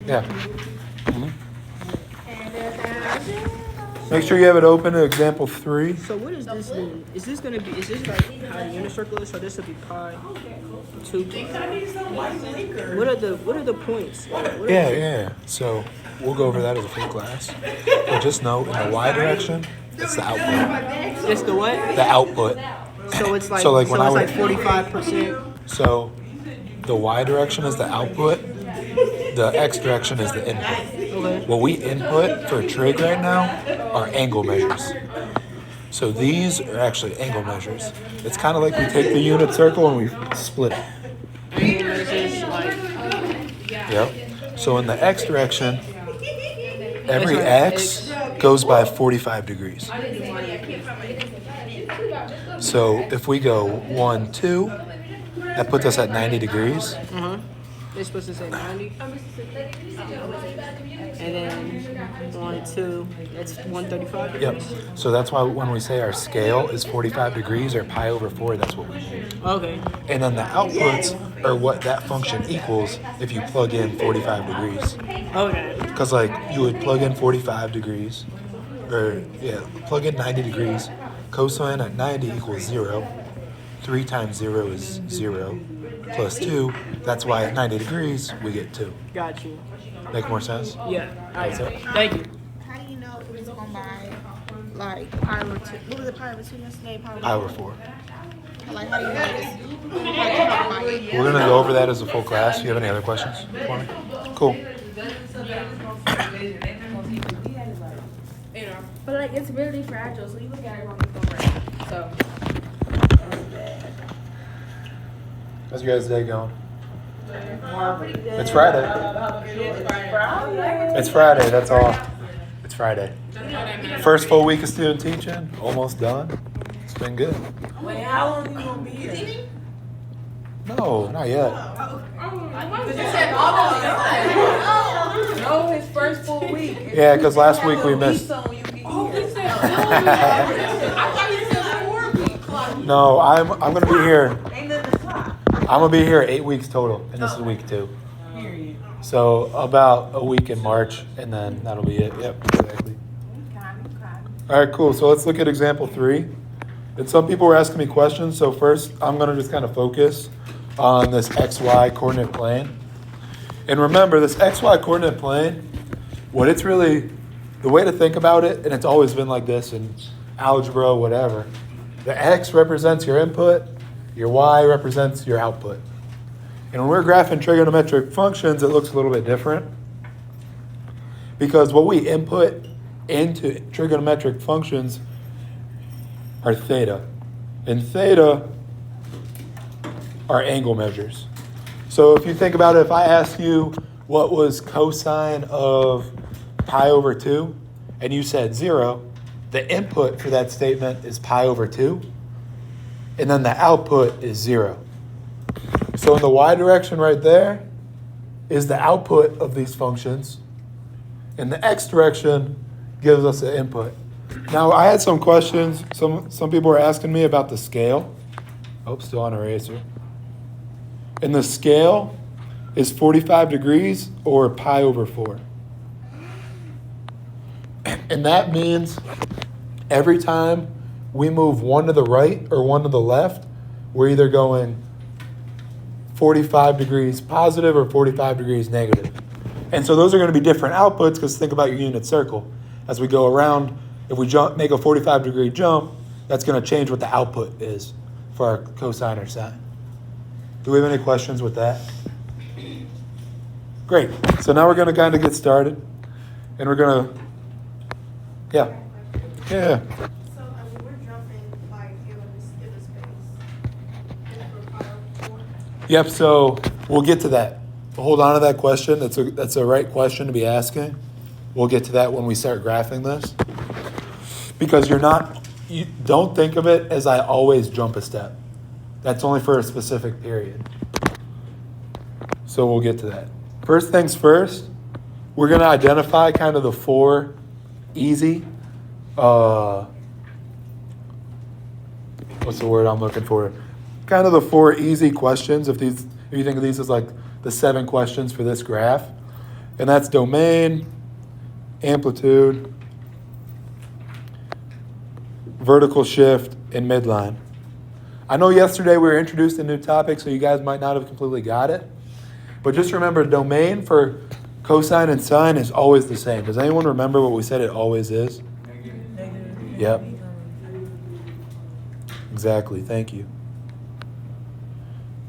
Yeah. Make sure you have it open to example 3. So what does this mean? Is this like how the unit circle is? So this would be pi 2. What are the points? Yeah. So we'll go over that as a full class. But just know in the y direction, it's the output. It's the what? The output. So it's like, So like when I would, 45%. So the y direction is the output. The x direction is the input. Okay. What we input for a trig right now are angle measures. So these are actually angle measures. It's kind of like we take the unit circle and we split it. Angle measures like. Yep. So in the x direction, every x goes by 45 degrees. So if we go 1, 2, that puts us at 90 degrees. They're supposed to say 90. And then 1, 2, that's 135 degrees. Yep. So that's why when we say our scale is 45 degrees or pi over 4, that's what we mean. Okay. And then the outputs are what that function equals if you plug in 45 degrees. Okay. Because like you would plug in 45 degrees, or plug in 90 degrees. Cosine at 90 equals 0. 3 times 0 is 0. Plus 2, that's why at 90 degrees we get 2. Got you. Make more sense? Yeah. All right. That's it. Thank you. How do you know if it's going by, like, pi over 2? What was it, pi over 2 yesterday? Pi over 4. Like, how do you know it's We're going to go over that as a full class. Do you have any other questions for me? Cool. But like it's really fragile, so you look at it wrong, it's gonna break. So How's your guys' day going? It's Friday. It's Friday, that's all. It's Friday. First full week of student teaching, almost done. It's been good. Wait, how long are you gonna be here? No, not yet. Because you said almost done. No, his first full week. Yeah, because last week we missed. No, I'm gonna be here. I'm gonna be here 8 weeks total, and this is week 2. So about a week in March, and then that'll be it. Yep, exactly. All right, cool. So let's look at example 3. And some people were asking me questions. So first, I'm gonna just kind of focus on this XY coordinate plane. And remember, this XY coordinate plane, what it's really, the way to think about it, and it's always been like this in algebra, whatever. The X represents your input, your Y represents your output. And when we're graphing trigonometric functions, it looks a little bit different. Because what we input into trigonometric functions are theta. And theta are angle measures. So if you think about it, if I ask you what was cosine of pi over 2, and you said 0, the input for that statement is pi over 2, and then the output is 0. So in the y direction right there is the output of these functions, and the x direction gives us the input. Now I had some questions. Some people were asking me about the scale. Oh, still on eraser. And the scale is 45 degrees or pi over 4. And that means every time we move one to the right or one to the left, we're either going 45 degrees positive or 45 degrees negative. And so those are going to be different outputs because think about your unit circle. As we go around, if we make a 45 degree jump, that's going to change what the output is for our cosine or sine. Do we have any questions with that? Great. So now we're going to kind of get started. And we're going to, yeah. So, we're jumping, like, in the space. Yep, so we'll get to that. Hold on to that question. That's a right question to be asking. We'll get to that when we start graphing this. Because you don't think of it as I always jump a step. That's only for a specific period. So we'll get to that. First things first, we're going to identify kind of the 4 easy, what's the word I'm looking for? Kind of the 4 easy questions. If you think of these as like the 7 questions for this graph. And that's domain, amplitude, vertical shift, and midline. I know yesterday we were introduced to a new topic, so you guys might not have completely got it. But just remember, domain for cosine and sine is always the same. Does anyone remember what we said it always is? Yep. Exactly, thank you.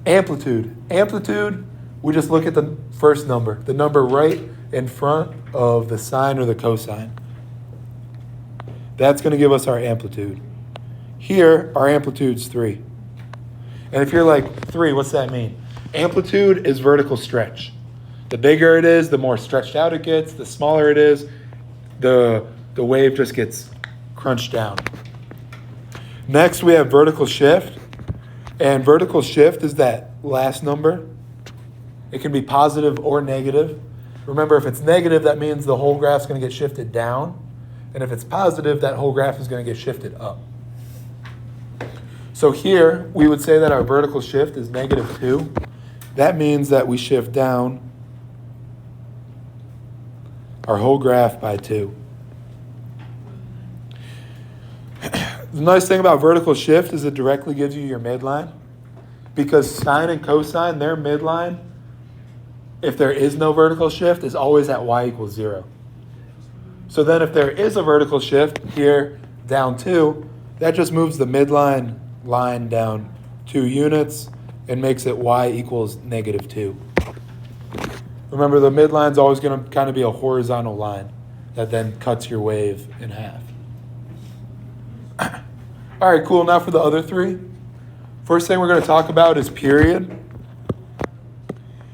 Amplitude. Amplitude, we just look at the first number, the number right in front of the sine or the cosine. That's going to give us our amplitude. Here, our amplitude's 3. And if you're like, 3, what's that mean? Amplitude is vertical stretch. The bigger it is, the more stretched out it gets. The smaller it is, the wave just gets crunched down. Next, we have vertical shift. And vertical shift is that last number. It can be positive or negative. Remember, if it's negative, that means the whole graph's going to get shifted down. And if it's positive, that whole graph is going to get shifted up. So here, we would say that our vertical shift is -2. That means that we shift down our whole graph by 2. The nice thing about vertical shift is it directly gives you your midline. Because sine and cosine, their midline, if there is no vertical shift, is always at y equals 0. So then if there is a vertical shift here down 2, that just moves the midline line down 2 units and makes it y equals -2. Remember, the midline's always going to kind of be a horizontal line that then cuts your wave in half. All right, cool. Now for the other 3. First thing we're going to talk about is period.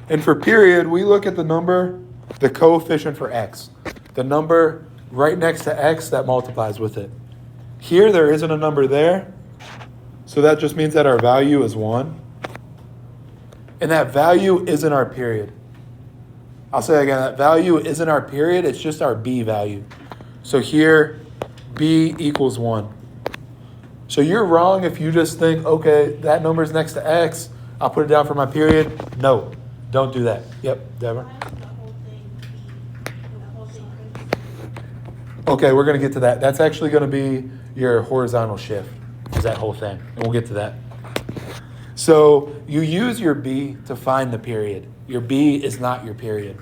And for period, we look at the number, the coefficient for x, the number right next to x that multiplies with it. Here, there isn't a number there, so that just means that our value is 1. And that value isn't our period. I'll say again, that value isn't our period, it's just our b value. So here, b equals 1. So you're wrong if you just think, okay, that number is next to x, I'll put it down for my period. No, don't do that. Yep, Deborah? Okay, we're going to get to that. That's actually going to be your horizontal shift, is that whole thing. And we'll get to that. So you use your b to find the period. Your b is not your period.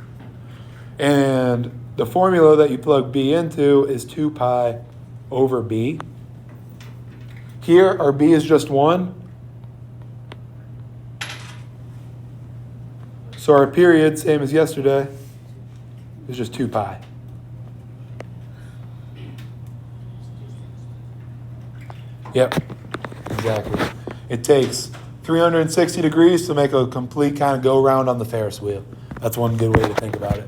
And the formula that you plug b into is 2 pi over b. Here, our b is just 1. So our period, same as yesterday, is just 2 pi. Yep, exactly. It takes 360 degrees to make a complete kind of go round on the Ferris wheel. That's one good way to think about it.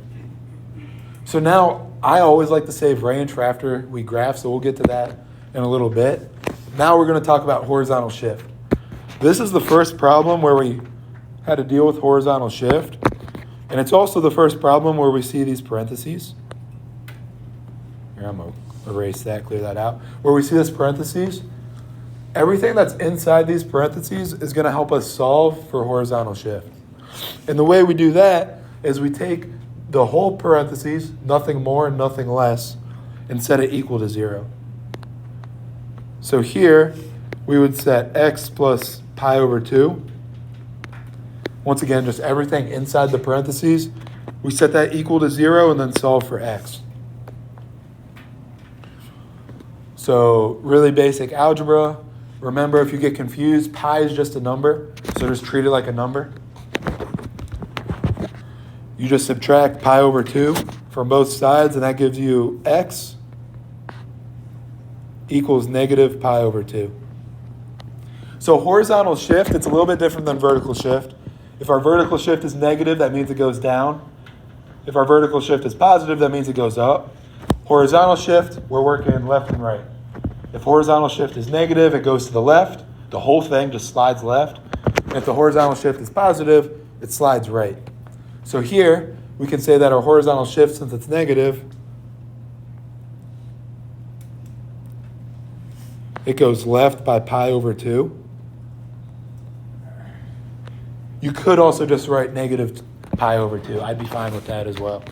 So now, I always like to save range for after we graph, so we'll get to that in a little bit. Now we're going to talk about horizontal shift. This is the first problem where we had to deal with horizontal shift. And it's also the first problem where we see these parentheses. Here, I'm going to erase that, clear that out. Where we see this parentheses, everything that's inside these parentheses is going to help us solve for horizontal shift. And the way we do that is we take the whole parentheses, nothing more, nothing less, and set it equal to 0. So here, we would set x plus pi over 2. Once again, just everything inside the parentheses. We set that equal to 0 and then solve for x. So really basic algebra. Remember, if you get confused, pi is just a number, so just treat it like a number. You just subtract pi over 2 from both sides, and that gives you x equals negative pi over 2. So horizontal shift, it's a little bit different than vertical shift. If our vertical shift is negative, that means it goes down. If our vertical shift is positive, that means it goes up. Horizontal shift, we're working left and right. If horizontal shift is negative, it goes to the left. The whole thing just slides left. And if the horizontal shift is positive, it slides right. So here, we can say that our horizontal shift, since it's negative, it goes left by pi over 2. You could also just write negative pi over 2. I'd be fine with that as well.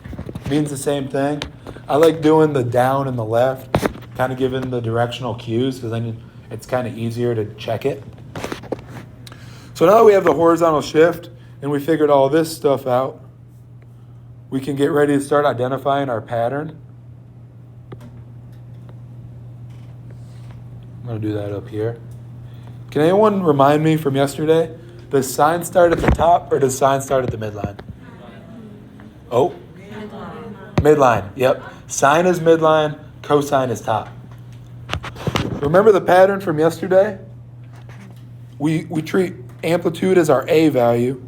means the same thing. I like doing the down and the left, kind of giving the directional cues, because then it's kind of easier to check it. So now that we have the horizontal shift and we figured all this stuff out, we can get ready to start identifying our pattern. I'm going to do that up here. Can anyone remind me from yesterday, does sine start at the top or does sine start at the midline? Oh, midline. Yep. Sine is midline, cosine is top. Remember the pattern from yesterday? We treat amplitude as our A value,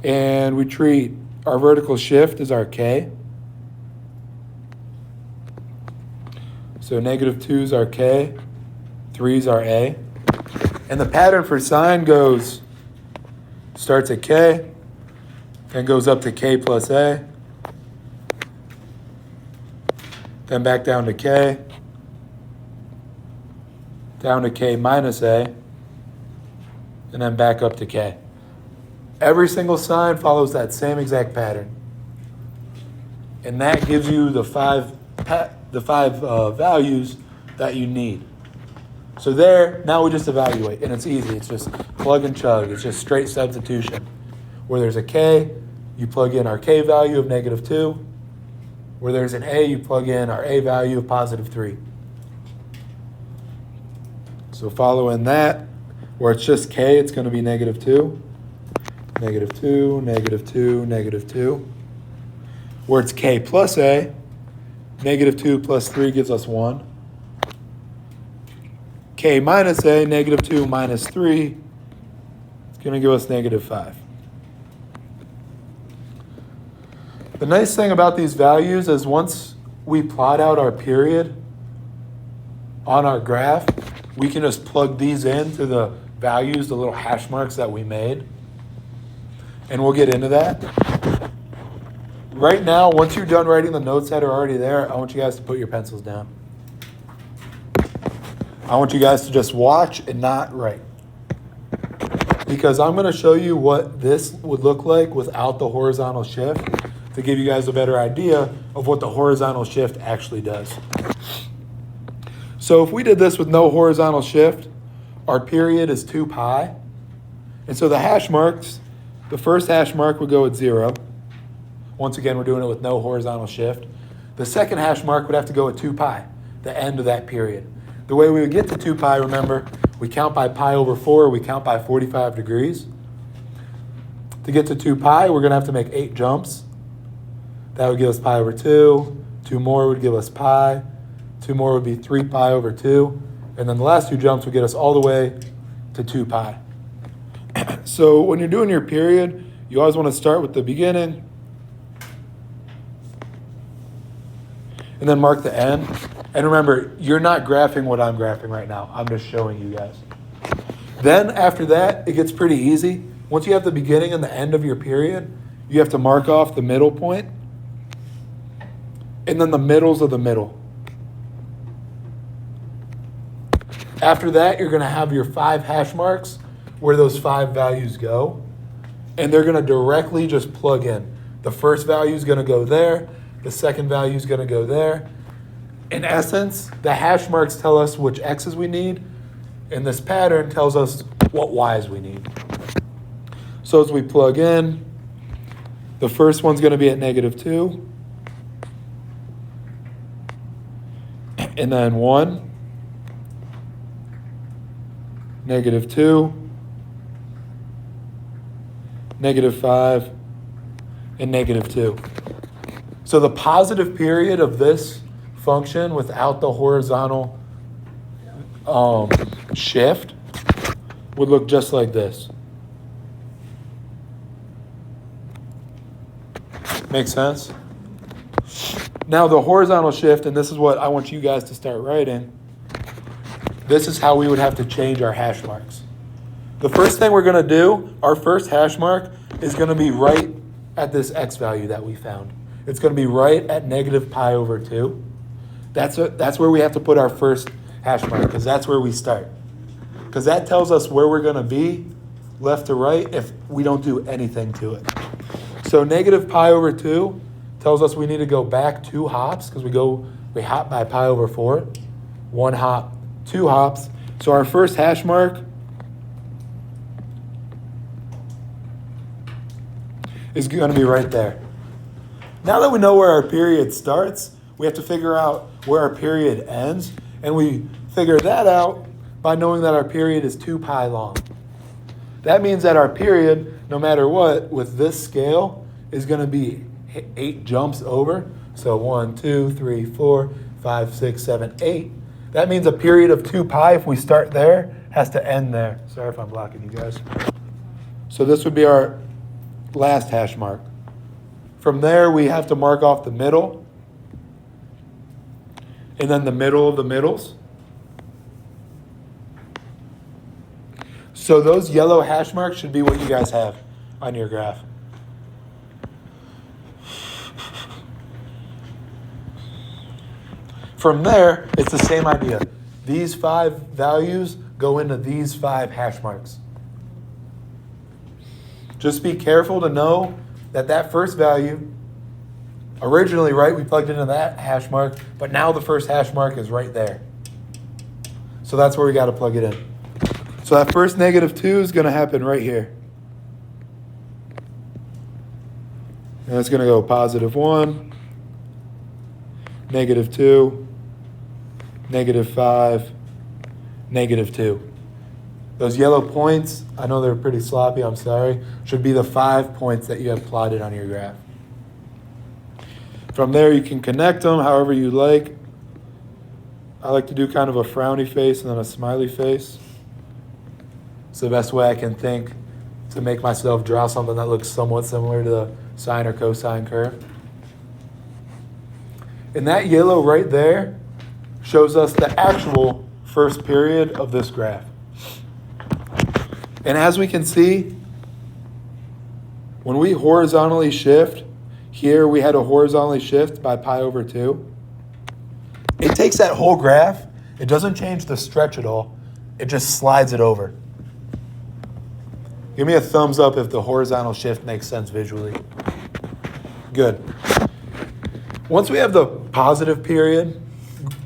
and we treat our vertical shift as our K. So -2 is our K, 3 is our A. And the pattern for sine starts at K, then goes up to K plus A, then back down to K, down to K minus A, and then back up to K. Every single sine follows that same exact pattern. And that gives you the five values that you need. So there, now we just evaluate, and it's easy. It's just plug and chug. It's just straight substitution. Where there's a K, you plug in our K value of -2. Where there's an A, you plug in our A value of +3. So following that, where it's just K, it's going to be -2, -2, -2, -2. Where it's K plus A, -2 plus 3 gives us 1. K minus A, -2 minus 3, it's going to give us -5. The nice thing about these values is once we plot out our period on our graph, we can just plug these into the values, the little hash marks that we made. And we'll get into that. Right now, once you're done writing the notes that are already there, I want you guys to put your pencils down. I want you guys to just watch and not write. Because I'm going to show you what this would look like without the horizontal shift to give you guys a better idea of what the horizontal shift actually does. So if we did this with no horizontal shift, our period is 2 pi. And so the hash marks, the first hash mark would go at 0. Once again, we're doing it with no horizontal shift. The second hash mark would have to go at 2 pi, the end of that period. The way we would get to 2 pi, remember, we count by pi over 4, we count by 45 degrees. To get to 2 pi, we're going to have to make 8 jumps. That would give us pi over 2. 2 more would give us pi. 2 more would be 3 pi over 2. And then the last 2 jumps would get us all the way to 2 pi. So when you're doing your period, you always want to start with the beginning and then mark the end. And remember, you're not graphing what I'm graphing right now. I'm just showing you guys. Then after that, it gets pretty easy. Once you have the beginning and the end of your period, you have to mark off the middle point and then the middles of the middle. After that, you're going to have your 5 hash marks where those 5 values go. And they're going to directly just plug in. The first value is going to go there. The second value is going to go there. In essence, the hash marks tell us which x's we need, and this pattern tells us what y's we need. So as we plug in, the first one's going to be at -2, and then 1, -2, -5, and -2. So the positive period of this function without the horizontal shift would look just like this. Make sense? Now the horizontal shift, and this is what I want you guys to start writing, this is how we would have to change our hash marks. The first thing we're going to do, our first hash mark is going to be right at this x value that we found. It's going to be right at -pi over 2. That's where we have to put our first hash mark, because that's where we start. Because that tells us where we're going to be, left to right, if we don't do anything to it. So -pi over 2 tells us we need to go back 2 hops because we hop by pi over 4. 1 hop, 2 hops. So our first hash mark is going to be right there. Now that we know where our period starts, we have to figure out where our period ends, and we figure that out by knowing that our period is 2 pi long. That means that our period, no matter what, with this scale, is going to be 8 jumps over. So 1, 2, 3, 4, 5, 6, 7, 8. That means a period of 2 pi, if we start there, has to end there. Sorry if I'm blocking you guys. So this would be our last hash mark. From there, we have to mark off the middle, and then the middle of the middles. So those yellow hash marks should be what you guys have on your graph. From there, it's the same idea. These 5 values go into these 5 hash marks. Just be careful to know that that first value, originally, right, we plugged into that hash mark, but now the first hash mark is right there. So that's where we got to plug it in. So that first -2 is going to happen right here. And it's going to go +1, -2, -5, -2. Those yellow points, I know they're pretty sloppy, I'm sorry, should be the 5 points that you have plotted on your graph. From there, you can connect them however you like. I like to do kind of a frowny face and then a smiley face. It's the best way I can think to make myself draw something that looks somewhat similar to the sine or cosine curve. And that yellow right there shows us the actual first period of this graph. And as we can see, when we horizontally shift, here we had to horizontally shift by pi over 2. It takes that whole graph, it doesn't change the stretch at all, it just slides it over. Give me a thumbs up if the horizontal shift makes sense visually. Good. Once we have the positive period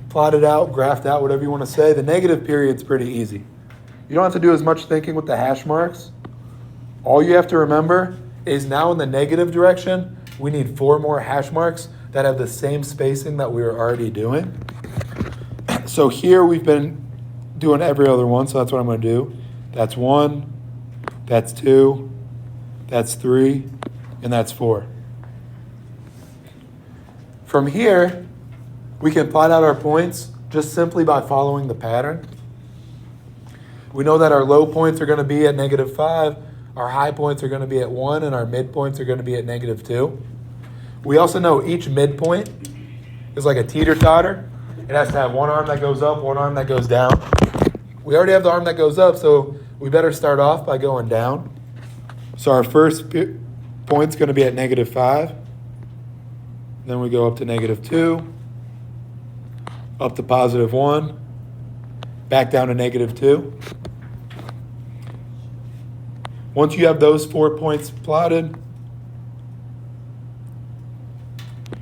plotted out, graphed out, whatever you want to say, the negative period's pretty easy. You don't have to do as much thinking with the hash marks. All you have to remember is now in the negative direction, we need 4 more hash marks that have the same spacing that we were already doing. So here we've been doing every other one, so that's what I'm going to do. That's 1, that's 2, that's 3, and that's 4. From here, we can plot out our points just simply by following the pattern. We know that our low points are going to be at -5, our high points are going to be at 1, and our midpoints are going to be at -2. We also know each midpoint is like a teeter-totter. It has to have one arm that goes up, one arm that goes down. We already have the arm that goes up, so we better start off by going down. So our first point's going to be at -5. Then we go up to -2, up to +1, back down to -2. Once you have those 4 points plotted,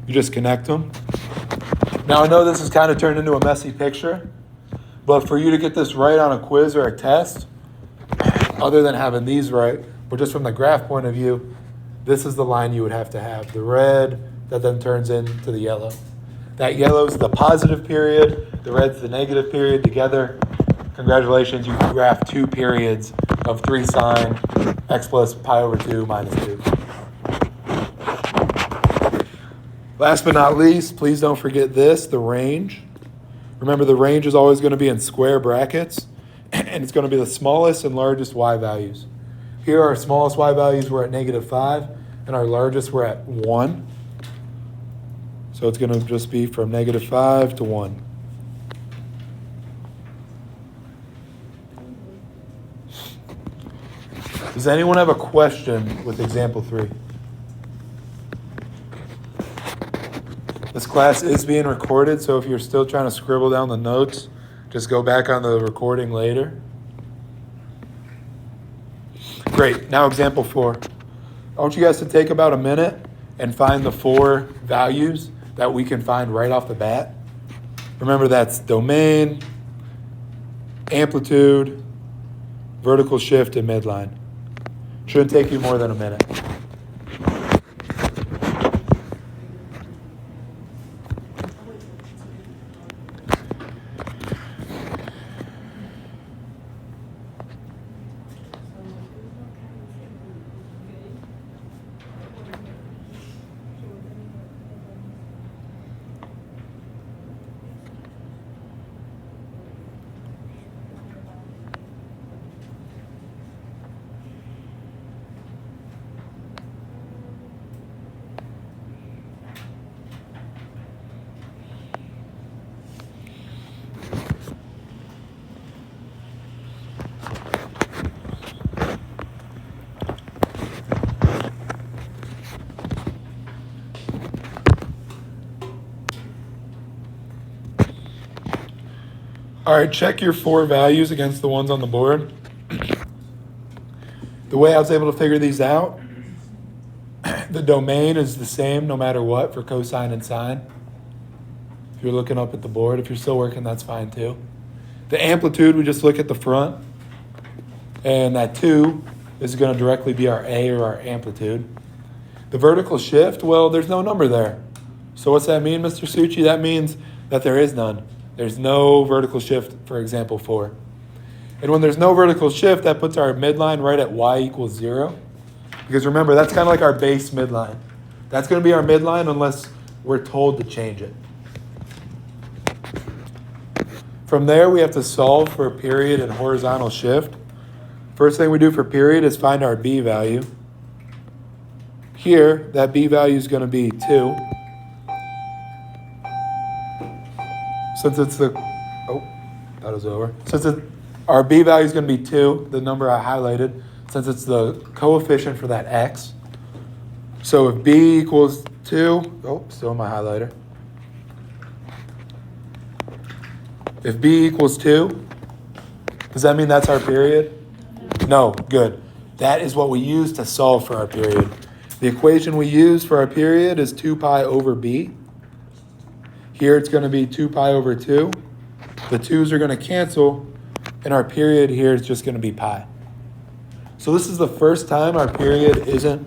you just connect them. Now I know this has kind of turned into a messy picture, but for you to get this right on a quiz or a test, other than having these right, but just from the graph point of view, this is the line you would have to have. The red that then turns into the yellow. That yellow is the positive period, the red's the negative period. Together, congratulations, you graphed 2 periods of 3 sine x plus pi over 2 minus 2. Last but not least, please don't forget this, the range. Remember, the range is always going to be in square brackets, and it's going to be the smallest and largest y values. Here, our smallest y values were at -5, and our largest were at 1. So it's going to just be from -5 to 1. Does anyone have a question with example 3? This class is being recorded, so if you're still trying to scribble down the notes, just go back on the recording later. Great, now example 4. I want you guys to take about a minute and find the 4 values that we can find right off the bat. Remember, that's domain, amplitude, vertical shift, and midline. Shouldn't take you more than a minute. All right, check your 4 values against the ones on the board. The way I was able to figure these out, the domain is the same no matter what for cosine and sine. If you're looking up at the board, if you're still working, that's fine too. The amplitude, we just look at the front, and that 2 is going to directly be our A or our amplitude. The vertical shift, well, there's no number there. So what's that mean, Mr. Suchi? That means that there is none. There's no vertical shift for example 4. And when there's no vertical shift, that puts our midline right at y equals 0. Because remember, that's kind of like our base midline. That's going to be our midline unless we're told to change it. From there, we have to solve for period and horizontal shift. First thing we do for period is find our b value. Here, that b value is going to be 2. Since it's the, that was over. Our b value is going to be 2, the number I highlighted, since it's the coefficient for that x. So if b equals 2, still in my highlighter. If b equals 2, does that mean that's our period? No, good. That is what we use to solve for our period. The equation we use for our period is 2 pi over b. Here it's going to be 2 pi over 2. The 2's are going to cancel, and our period here is just going to be pi. So this is the first time our period isn't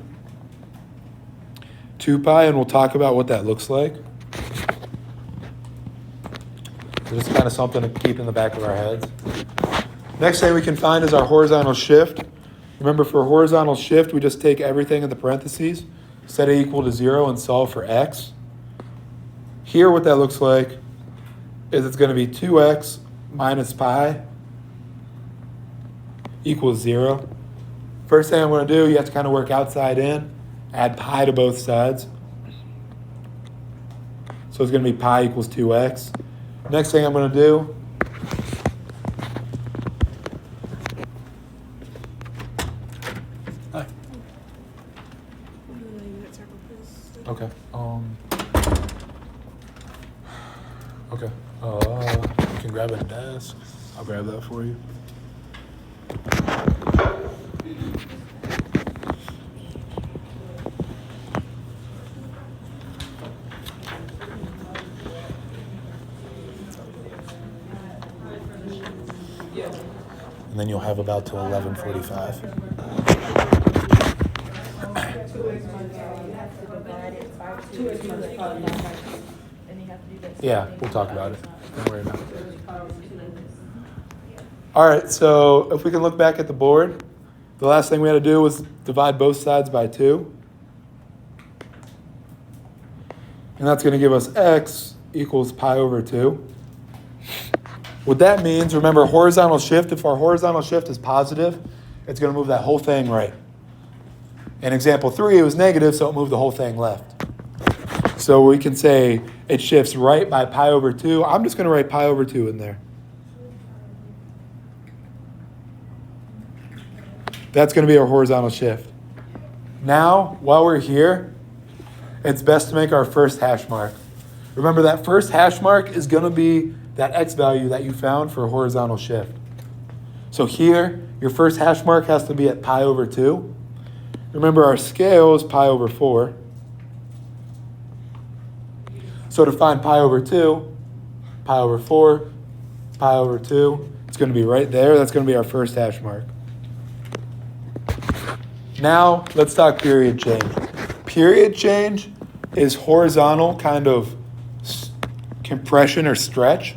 2 pi, and we'll talk about what that looks like. Just kind of something to keep in the back of our heads. Next thing we can find is our horizontal shift. Remember, for horizontal shift, we just take everything in the parentheses, set it equal to 0, and solve for x. Here, what that looks like is it's going to be 2x minus pi equals 0. First thing I'm going to do, you have to kind of work outside in, add pi to both sides. So it's going to be pi equals 2x. Next thing I'm going to do, okay. Okay. You can grab a desk. I'll grab that for you. And then you'll have about till 11:45. Yeah, we'll talk about it. Don't worry about it. All right, so if we can look back at the board, the last thing we had to do was divide both sides by 2. And that's going to give us x equals pi over 2. What that means, remember horizontal shift, if our horizontal shift is positive, it's going to move that whole thing right. In example 3, it was negative, so it moved the whole thing left. So we can say it shifts right by pi over 2. I'm just going to write pi over 2 in there. That's going to be our horizontal shift. Now, while we're here, it's best to make our first hash mark. Remember, that first hash mark is going to be that x value that you found for horizontal shift. So here, your first hash mark has to be at pi over 2. Remember, our scale is pi over 4. So to find pi over 2, pi over 4, pi over 2, it's going to be right there. That's going to be our first hash mark. Now, let's talk period change. Period change is horizontal kind of compression or stretch.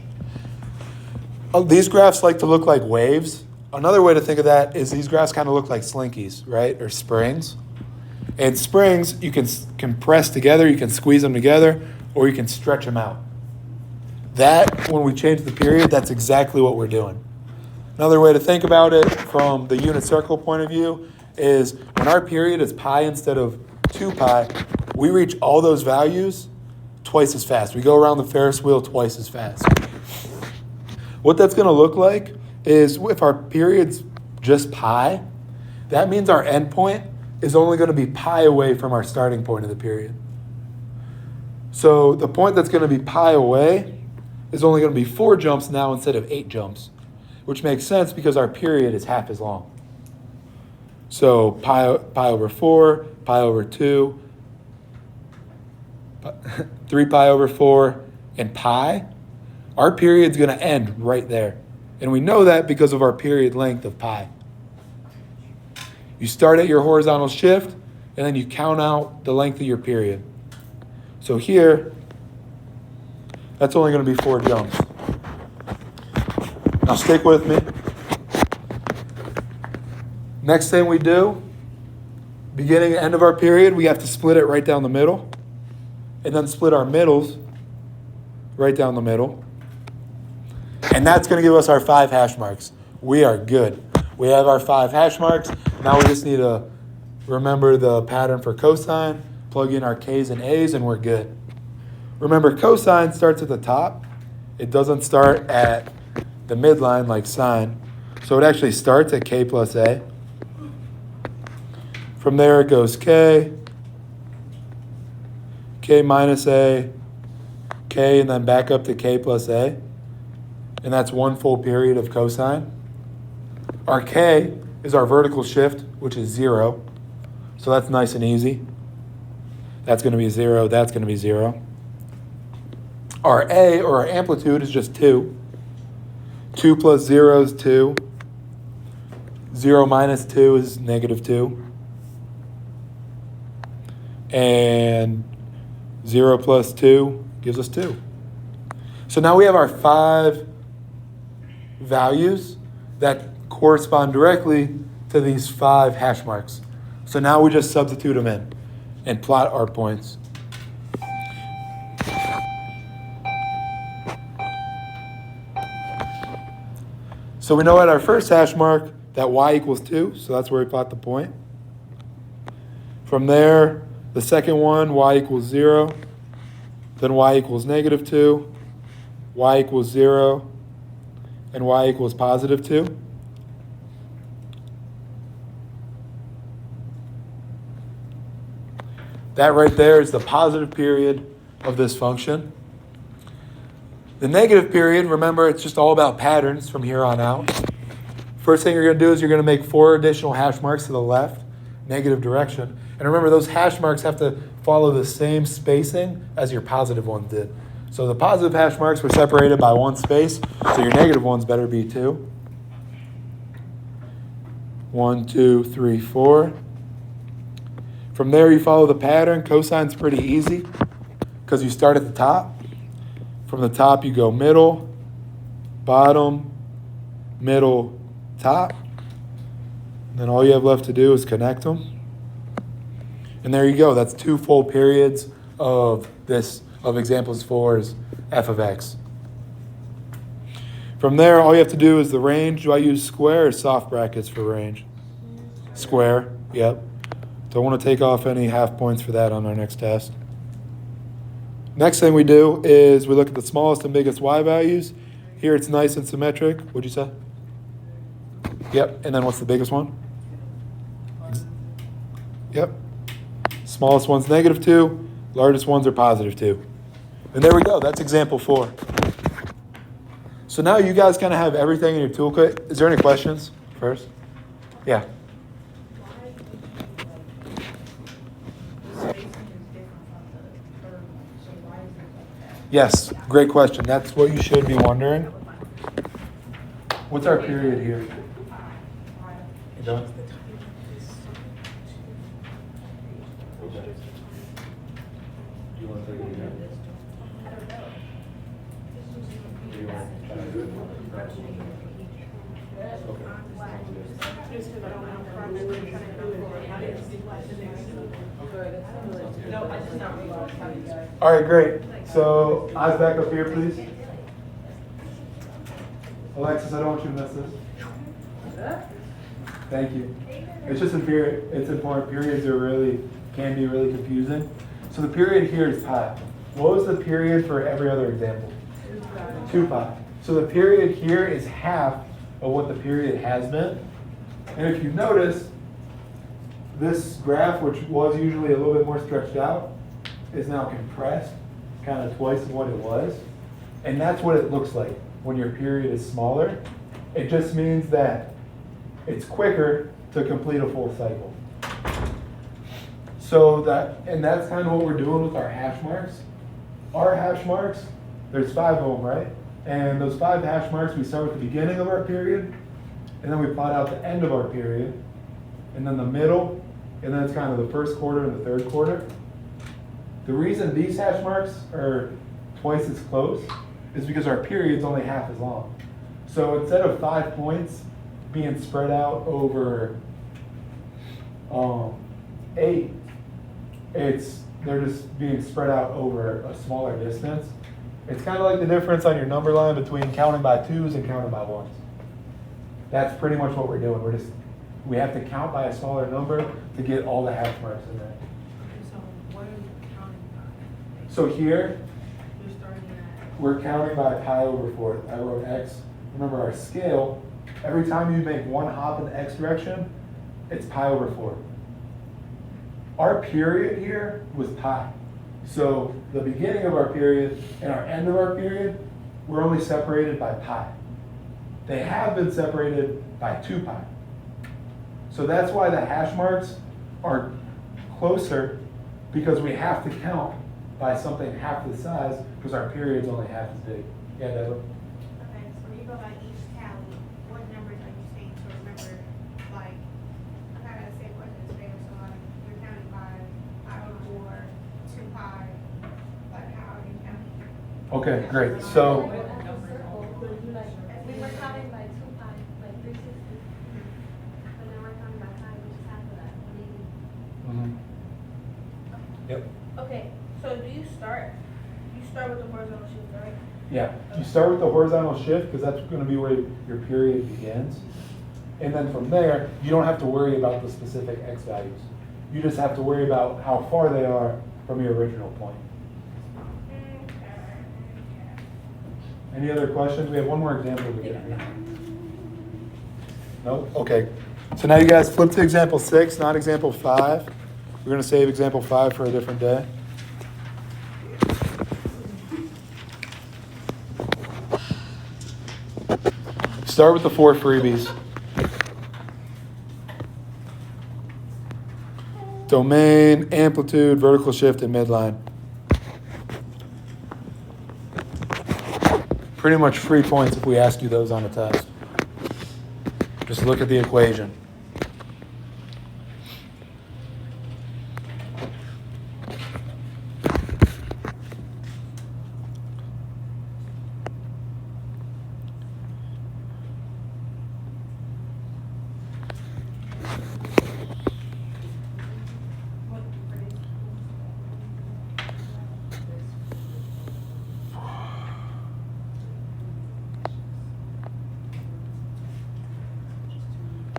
These graphs like to look like waves. Another way to think of that is these graphs kind of look like slinkies, right? Or springs. And springs, you can compress together, you can squeeze them together, or you can stretch them out. That, when we change the period, that's exactly what we're doing. Another way to think about it from the unit circle point of view is when our period is pi instead of 2 pi, we reach all those values twice as fast. We go around the Ferris wheel twice as fast. What that's going to look like is if our period's just pi, that means our endpoint is only going to be pi away from our starting point of the period. So the point that's going to be pi away is only going to be 4 jumps now instead of 8 jumps, which makes sense because our period is half as long. So pi over 4, pi over 2, 3 pi over 4, and pi, our period's going to end right there. And we know that because of our period length of pi. You start at your horizontal shift, and then you count out the length of your period. So here, that's only going to be 4 jumps. Now stick with me. Next thing we do, beginning and end of our period, we have to split it right down the middle. And then split our middles right down the middle. And that's going to give us our 5 hash marks. We are good. We have our 5 hash marks. Now we just need to remember the pattern for cosine, plug in our k's and a's, and we're good. Remember, cosine starts at the top. It doesn't start at the midline like sine. So it actually starts at k plus a. From there it goes k, k minus a, k, and then back up to k plus a. And that's 1 full period of cosine. Our k is our vertical shift, which is 0. So that's nice and easy. That's going to be 0, that's going to be 0. Our a, or our amplitude, is just 2. 2 plus 0 is 2. 0 minus 2 is negative 2. And 0 plus 2 gives us 2. So now we have our 5 values that correspond directly to these 5 hash marks. So now we just substitute them in and plot our points. So we know at our first hash mark that y equals 2, so that's where we plot the point. From there, the second one, y equals 0, then y equals negative 2, y equals 0, and y equals positive 2. That right there is the positive period of this function. The negative period, remember, it's just all about patterns from here on out. First thing you're going to do is you're going to make 4 additional hash marks to the left, negative direction. And remember, those hash marks have to follow the same spacing as your positive ones did. So the positive hash marks were separated by 1 space, so your negative ones better be 2. 1, 2, 3, 4. From there, you follow the pattern. Cosine's pretty easy because you start at the top. From the top, you go middle, bottom, middle, top. And then all you have left to do is connect them. And there you go. That's 2 full periods of examples 4's f of x. From there, all you have to do is the range. Do I use square or soft brackets for range? Square, yep. Don't want to take off any half points for that on our next test. Next thing we do is we look at the smallest and biggest y values. Here it's nice and symmetric. What'd you say? Yep, and then what's the biggest one? Yep. Smallest one's negative 2, largest ones are positive 2. And there we go, that's example 4. So now you guys kind of have everything in your toolkit. Is there any questions first? Yeah. Yes, great question. That's what you should be wondering. What's our period here? You done? Do you want to take it again? Do you want to try to do it? All right, great. So eyes back up here, please. Alexis, I don't want you to miss this. Thank you. It's just it's important. Periods can be really confusing. So the period here is pi. What was the period for every other example? 2 pi. So the period here is half of what the period has been. And if you notice, this graph, which was usually a little bit more stretched out, is now compressed, kind of twice of what it was. And that's what it looks like when your period is smaller. It just means that it's quicker to complete a full cycle. So that's kind of what we're doing with our hash marks. Our hash marks, there's 5 of them, right? And those 5 hash marks, we start with the beginning of our period, and then we plot out the end of our period, and then the middle, and then it's kind of the first quarter and the third quarter. The reason these hash marks are twice as close is because our period's only half as long. So instead of 5 points being spread out over 8, they're just being spread out over a smaller distance. It's kind of like the difference on your number line between counting by 2s and counting by 1s. That's pretty much what we're doing. We have to count by a smaller number to get all the hash marks in there. So what are you counting by? So here, You're starting at. we're counting by pi over 4. I wrote x. Remember our scale, every time you make one hop in the x direction, it's pi over 4. Our period here was pi. So the beginning of our period and our end of our period, we're only separated by pi. They have been separated by 2 pi. So that's why the hash marks are closer, because we have to count by something half the size, because our period's only half as big. Yeah, Deborah? Okay, so when you go by each tally, what numbers are you saying to remember, like, I gotta say what is favorite, so like, you're counting by pi over 4, 2 pi, like, how are you counting? Okay, great. So, We were counting by 2 pi, like 360. And then we're counting by pi, which is half of that, 180. yep. Okay, so you start with the horizontal shift, right? Yeah, you start with the horizontal shift because that's going to be where your period begins. And then from there, you don't have to worry about the specific x values. You just have to worry about how far they are from your original point. Any other questions? We have one more example to get here. No? Okay. So now you guys flip to example 6, not example 5. We're going to save example 5 for a different day. Start with the 4 freebies. Domain, amplitude, vertical shift, and midline. Pretty much free points if we ask you those on a test. Just look at the equation.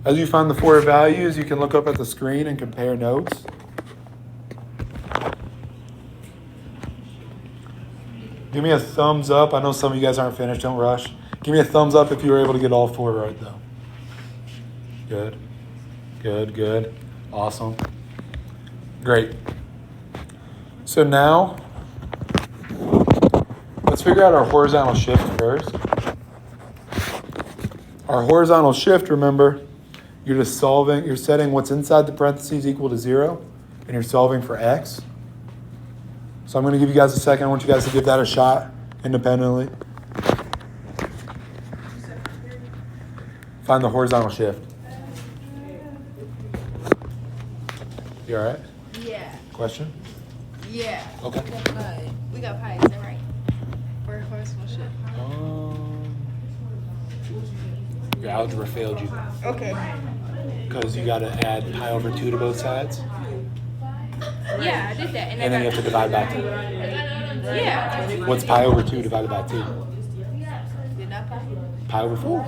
As you find the 4 values, you can look up at the screen and compare notes. Give me a thumbs up. I know some of you guys aren't finished. Don't rush. Give me a thumbs up if you were able to get all 4 right, though. Good. Good, good. Awesome. Great. So now, let's figure out our horizontal shift first. Our horizontal shift, remember, you're just solving, you're setting what's inside the parentheses equal to 0, and you're solving for x. So I'm going to give you guys a second. I want you guys to give that a shot independently. Find the horizontal shift. You all right? Yeah. Question? Yeah. Okay. We got pi, is that right? For horizontal shift. Your algebra failed you Okay. because you got to add pi over 2 to both sides. Yeah, I did that. And then you have to divide by 2. Yeah. What's pi over 2 divided by 2? Did not pi? Pi over 4.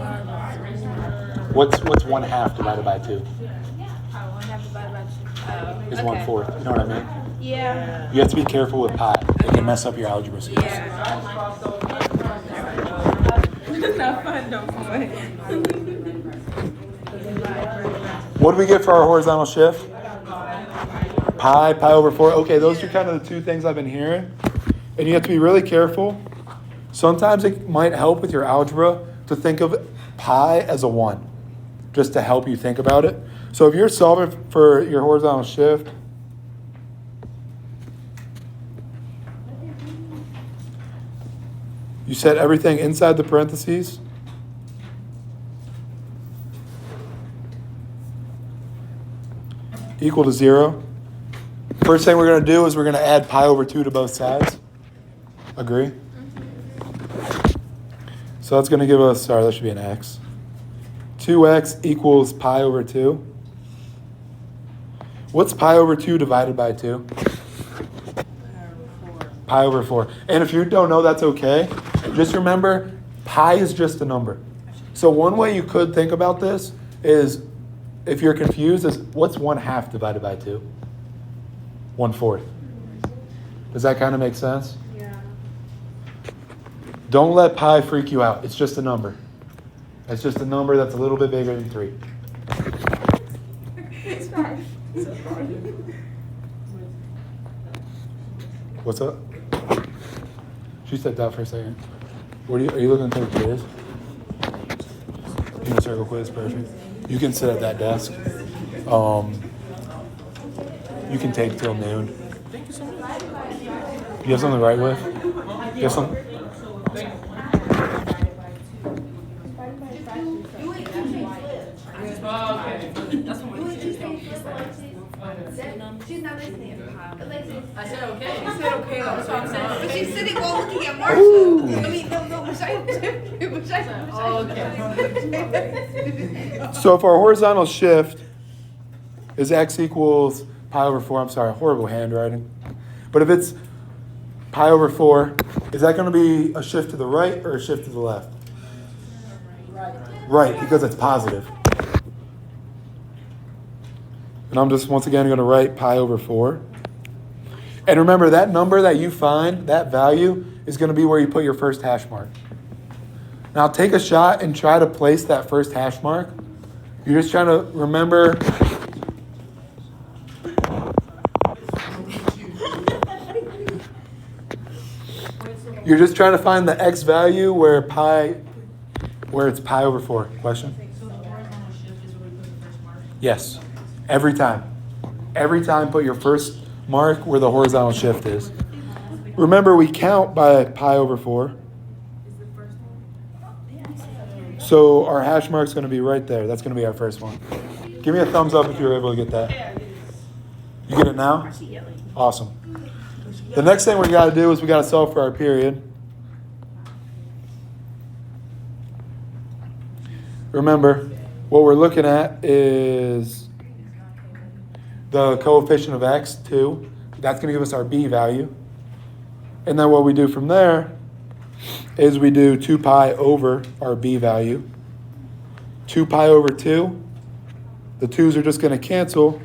What's 1/2 divided by 2? Is 1/4. You know what I mean? Yeah. You have to be careful with pi. It can mess up your algebra skills. It's not fun, don't play. What do we get for our horizontal shift? Pi over 4. Okay, those are kind of the two things I've been hearing. And you have to be really careful. Sometimes it might help with your algebra to think of pi as a 1, just to help you think about it. So if you're solving for your horizontal shift, you set everything inside the parentheses. Equal to 0. First thing we're going to do is we're going to add pi over 2 to both sides. Agree? So that's going to give us, sorry, that should be an x. 2x equals pi over 2. What's pi over 2 divided by 2? Pi over 4. And if you don't know, that's okay. Just remember, pi is just a number. So one way you could think about this is, if you're confused, is what's 1/2 divided by 2? 1/4. Does that kind of make sense? Yeah. Don't let pi freak you out. It's just a number. It's just a number that's a little bit bigger than 3. What's up? She stepped out for a second. Are you looking to take a quiz? You can circle quiz, perfect. You can sit at that desk. You can take till noon. You have something to write with? You have something? She's not listening. I said okay. She said okay. That's what I'm saying. But she's sitting all looking at Marshall. I mean, no, Okay. So if our horizontal shift is x equals pi over 4, I'm sorry, horrible handwriting. But if it's pi over 4, is that going to be a shift to the right or a shift to the left? Right, because it's positive. And I'm just once again going to write pi over 4. And remember, that number that you find, that value, is going to be where you put your first hash mark. Now take a shot and try to place that first hash mark. You're just trying to remember. You're just trying to find the x value where it's pi over 4. Question? So the horizontal shift is where we put the first mark? Yes. Every time. Every time put your first mark where the horizontal shift is. Remember, we count by pi over 4. So our hash mark's going to be right there. That's going to be our first one. Give me a thumbs up if you were able to get that. You get it now? Awesome. The next thing we got to do is we got to solve for our period. Remember, what we're looking at is the coefficient of x, 2. That's going to give us our b value. And then what we do from there is we do 2 pi over our b value. 2 pi over 2. The 2's are just going to cancel,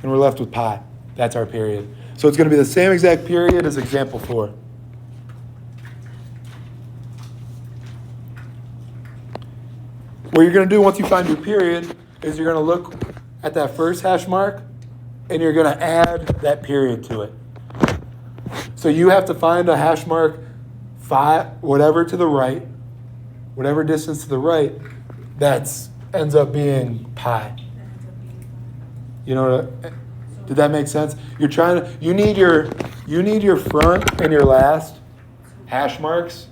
and we're left with pi. That's our period. So it's going to be the same exact period as example 4. What you're going to do once you find your period is you're going to look at that first hash mark, and you're going to add that period to it. So you have to find a hash mark 5, whatever to the right, whatever distance to the right, that ends up being pi. You know what? So Did that make sense? You're trying to, you need your front and your last hash marks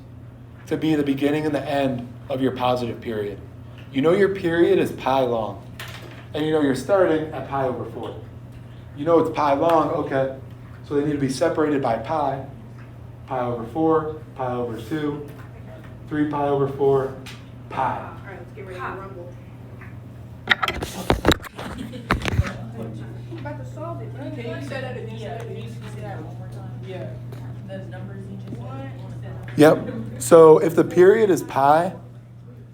to be the beginning and the end of your positive period. You know your period is pi long. And you know you're starting at pi over 4. You know it's pi long, okay. So they need to be separated by pi. Pi over 4, pi over 2, 3 pi over 4, pi. All right, let's get ready to rumble. I'm about to solve it, man. Can you say that again? Yeah, can you say that one more time? Yeah. Those numbers you just said. Yep. So if the period is pi,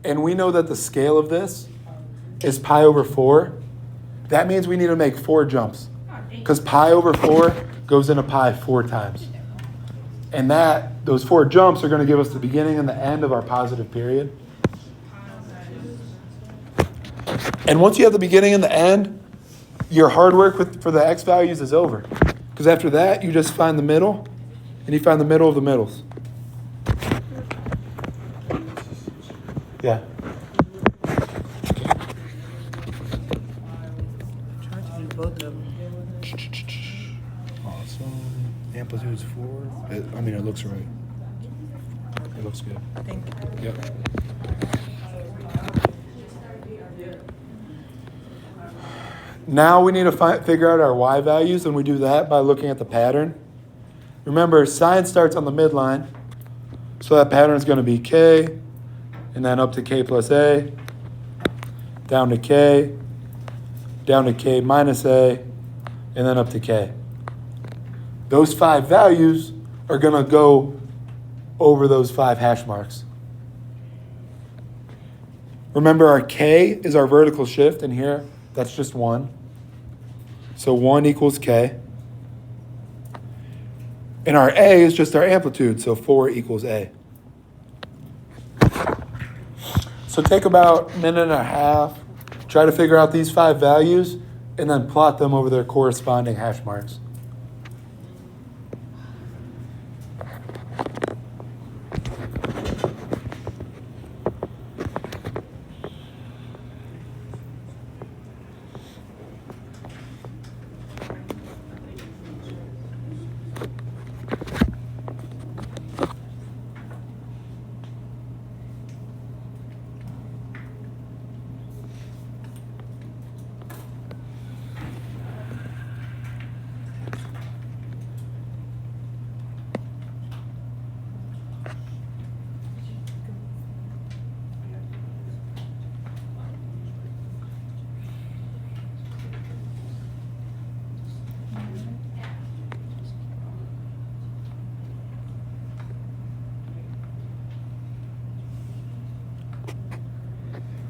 and we know that the scale of this is pi over 4, that means we need to make 4 jumps. Because pi over 4 goes into pi 4 times. And those 4 jumps are going to give us the beginning and the end of our positive period. And once you have the beginning and the end, your hard work for the x values is over. Because after that, you just find the middle, and you find the middle of the middles. Yeah. Trying to do both of them. Awesome. Amplitude is 4. It looks right. It looks good. Thank you. Yep. Now we need to figure out our y values, and we do that by looking at the pattern. Remember, sine starts on the midline, so that pattern is going to be k, and then up to k plus a, down to k minus a, and then up to k. Those 5 values are going to go over those 5 hash marks. Remember, our k is our vertical shift, and here that's just 1. So 1 equals k. And our a is just our amplitude, so 4 equals a. So take about a minute and a half, try to figure out these 5 values, and then plot them over their corresponding hash marks.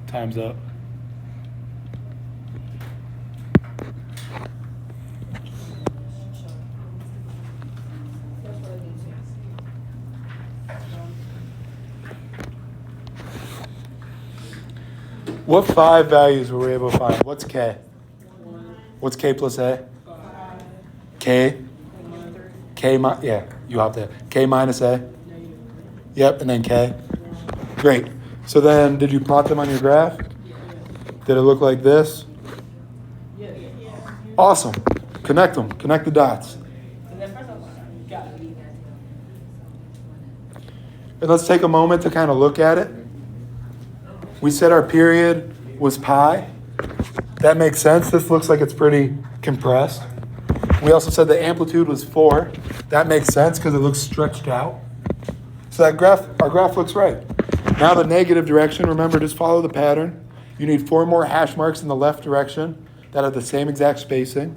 Time's up. What 5 values were we able to find? What's k? What's k plus a? K? Yeah, you hopped there. K minus a? Yep, and then k. Great. So then, did you plot them on your graph? Did it look like this? Awesome. Connect them. Connect the dots. And let's take a moment to kind of look at it. We said our period was pi. That makes sense. This looks like it's pretty compressed. We also said the amplitude was 4. That makes sense because it looks stretched out. So our graph looks right. Now the negative direction, remember, just follow the pattern. You need 4 more hash marks in the left direction that have the same exact spacing.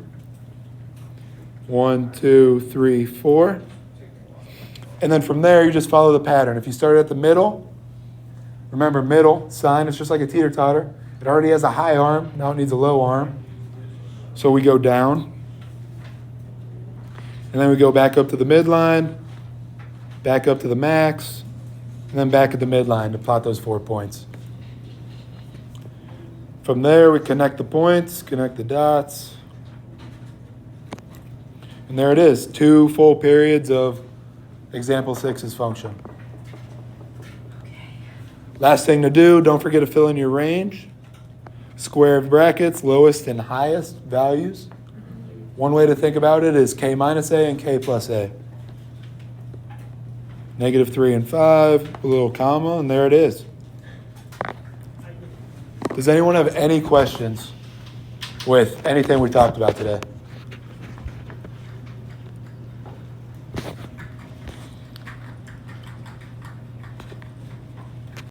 1, 2, 3, 4. And then from there, you just follow the pattern. If you started at the middle, remember middle, sine, it's just like a teeter-totter. It already has a high arm, now it needs a low arm. So we go down. And then we go back up to the midline, back up to the max, and then back at the midline to plot those 4 points. From there, we connect the points, connect the dots. And there it is, 2 full periods of example 6's function. Last thing to do, don't forget to fill in your range. Square brackets, lowest and highest values. One way to think about it is k minus a and k plus a. -3 and 5, a little comma, and there it is. Does anyone have any questions with anything we talked about today?